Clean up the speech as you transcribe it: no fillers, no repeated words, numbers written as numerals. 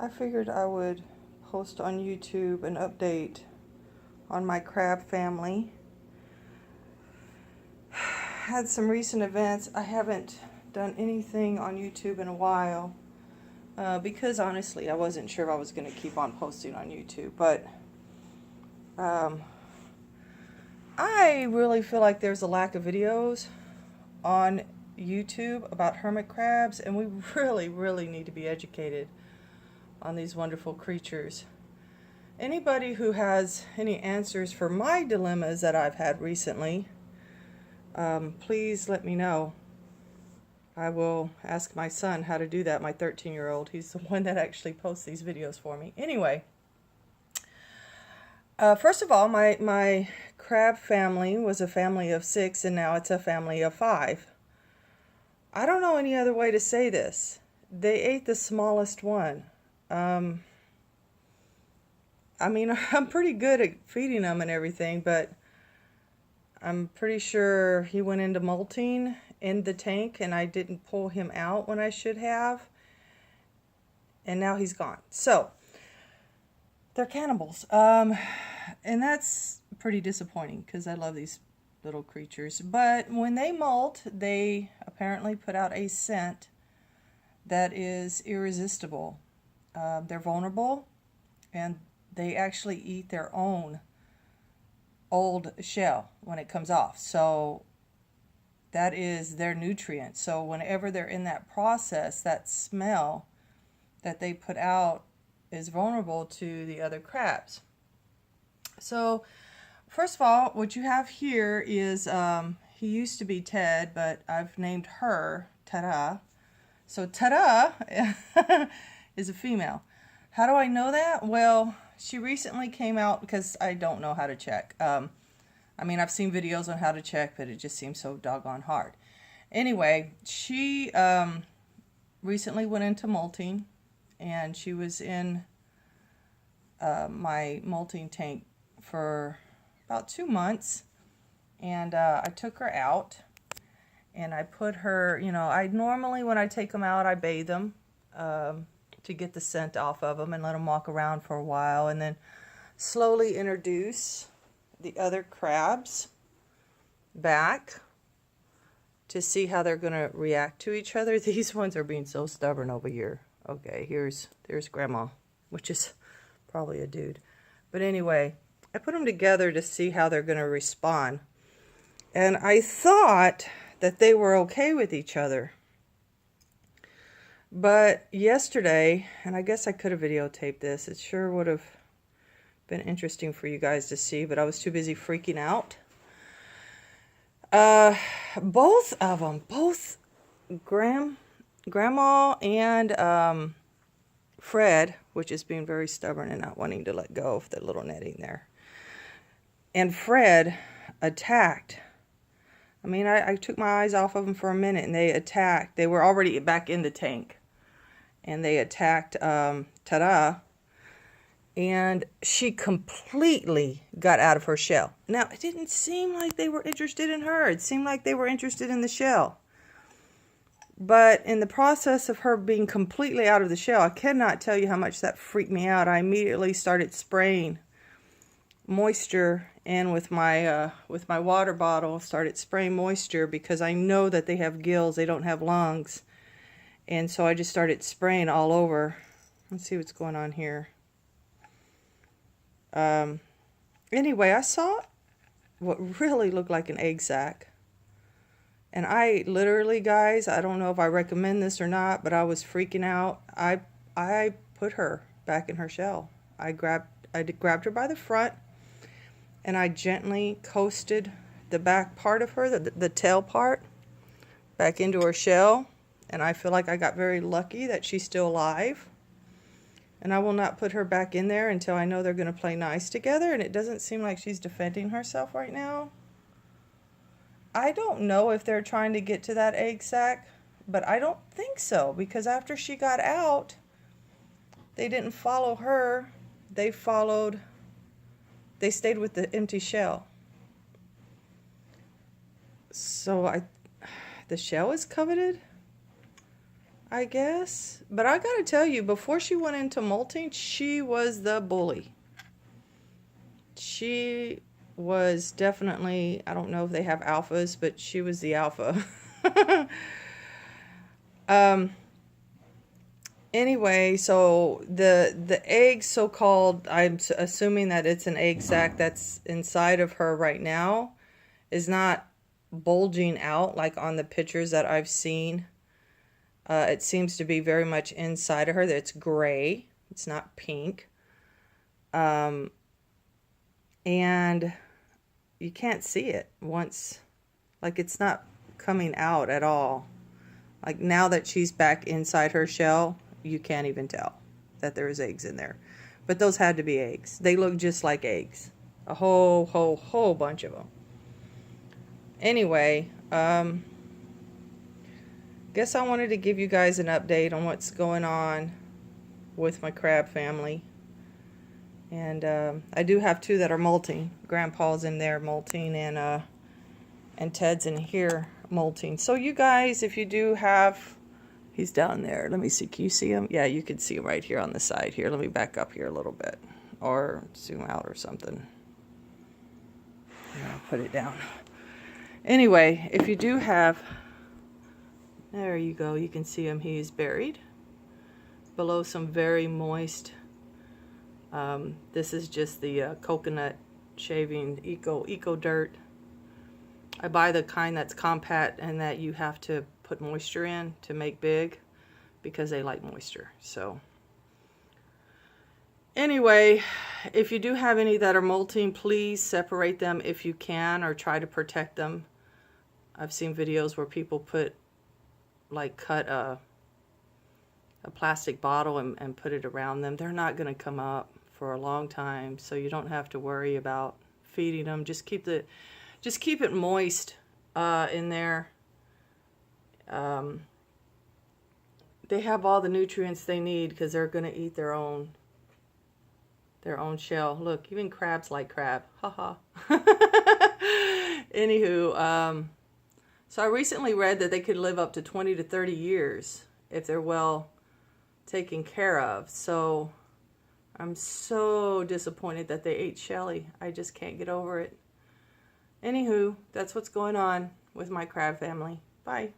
I figured I would post on YouTube an update on my crab family. Had some recent events. I haven't done anything on YouTube in a while because honestly I wasn't sure if I was going to keep on posting on YouTube, but I really feel like there's a lack of videos on YouTube about hermit crabs, and we really need to be educated on these wonderful creatures. Anybody who has any answers for my dilemmas that I've had recently, please let me know. I will ask my son how to do that, my 13-year-old. He's the one that actually posts these videos for me. Anyway, first of all, my crab family was a family of 6, and now it's a family of 5. I don't know any other way to say this. They ate the smallest one. I mean, I'm pretty good at feeding them and everything, but I'm pretty sure he went into molting in the tank and I didn't pull him out when I should have. And now he's gone. So, they're cannibals. And that's pretty disappointing because I love these little creatures. But when they molt, they apparently put out a scent that is irresistible. They're vulnerable, and they actually eat their own old shell when it comes off. So that is their nutrient. So whenever they're in that process, that smell that they put out is vulnerable to the other crabs. So first of all, what you have here is, he used to be Ted, but I've named her Ta-da. So Ta-da is a female. How do I know that? Well, she recently came out because I don't know how to check. I mean, I've seen videos on how to check, but it just seems so doggone hard. Anyway, she recently went into molting, and she was in my molting tank for about 2 months, and I took her out, and I put her, I normally, when I take them out, I bathe them to get the scent off of them and let them walk around for a while, and then slowly introduce the other crabs back to see how they're going to react to each other. These ones are being so stubborn over here. Okay, there's Grandma, which is probably a dude. But anyway, I put them together to see how they're going to respond. And I thought that they were okay with each other. But yesterday, and I guess I could have videotaped this, it sure would have been interesting for you guys to see, but I was too busy freaking out. Both of them, both Grandma and Fred, which is being very stubborn and not wanting to let go of the little netting there, and Fred attacked. I mean, I took my eyes off of them for a minute, and they attacked. They were already back in the tank, and they attacked Ta-da, and she completely got out of her shell. Now, it didn't seem like they were interested in her. It seemed like they were interested in the shell. But in the process of her being completely out of the shell, I cannot tell you how much that freaked me out. I immediately started spraying moisture, and with my water bottle, started spraying moisture because I know that they have gills, they don't have lungs. And so I just started spraying all over. Let's see what's going on here. Anyway, I saw what really looked like an egg sac. And I literally, guys, I don't know if I recommend this or not, but I was freaking out. I put her back in her shell. I grabbed her by the front, and I gently coasted the back part of her, the tail part, back into her shell. And I feel like I got very lucky that she's still alive. And I will not put her back in there until I know they're going to play nice together. And it doesn't seem like she's defending herself right now. I don't know if they're trying to get to that egg sac, but I don't think so. Because after she got out, they didn't follow her. They stayed with the empty shell. So the shell is coveted? I guess. But I gotta tell you, before she went into molting, she was the bully. She was definitely, I don't know if they have alphas, but she was the alpha. um, anyway, so the egg, so-called, I'm assuming that it's an egg sac that's inside of her right now, is not bulging out like on the pictures that I've seen. It seems to be very much inside of her. It's gray. It's not pink. And you can't see it once. Like, it's not coming out at all. Like, now that she's back inside her shell, you can't even tell that there's eggs in there. But those had to be eggs. They look just like eggs. A whole bunch of them. Anyway, guess I wanted to give you guys an update on what's going on with my crab family. And I do have two that are molting. Grandpa's in there molting, and Ted's in here molting. So you guys, if you do have, he's down there. Let me see. Can you see him? Yeah, you can see him right here on the side here. Let me back up here a little bit, or zoom out or something. I'll put it down. Anyway, if you do have, there you go. You can see him. He's buried below some very moist. This is just the coconut shaving eco dirt. I buy the kind that's compact and that you have to put moisture in to make big, because they like moisture. So anyway, if you do have any that are molting, please separate them if you can, or try to protect them. I've seen videos where people cut a plastic bottle and put it around them. They're not going to come up for a long time, so you don't have to worry about feeding them. Just keep it moist in there. They have all the nutrients they need because they're going to eat their own shell. Look, even crabs like crab. Haha. Anywho, so I recently read that they could live up to 20 to 30 years if they're well taken care of. So I'm so disappointed that they ate Shelly. I just can't get over it. Anywho, that's what's going on with my crab family. Bye.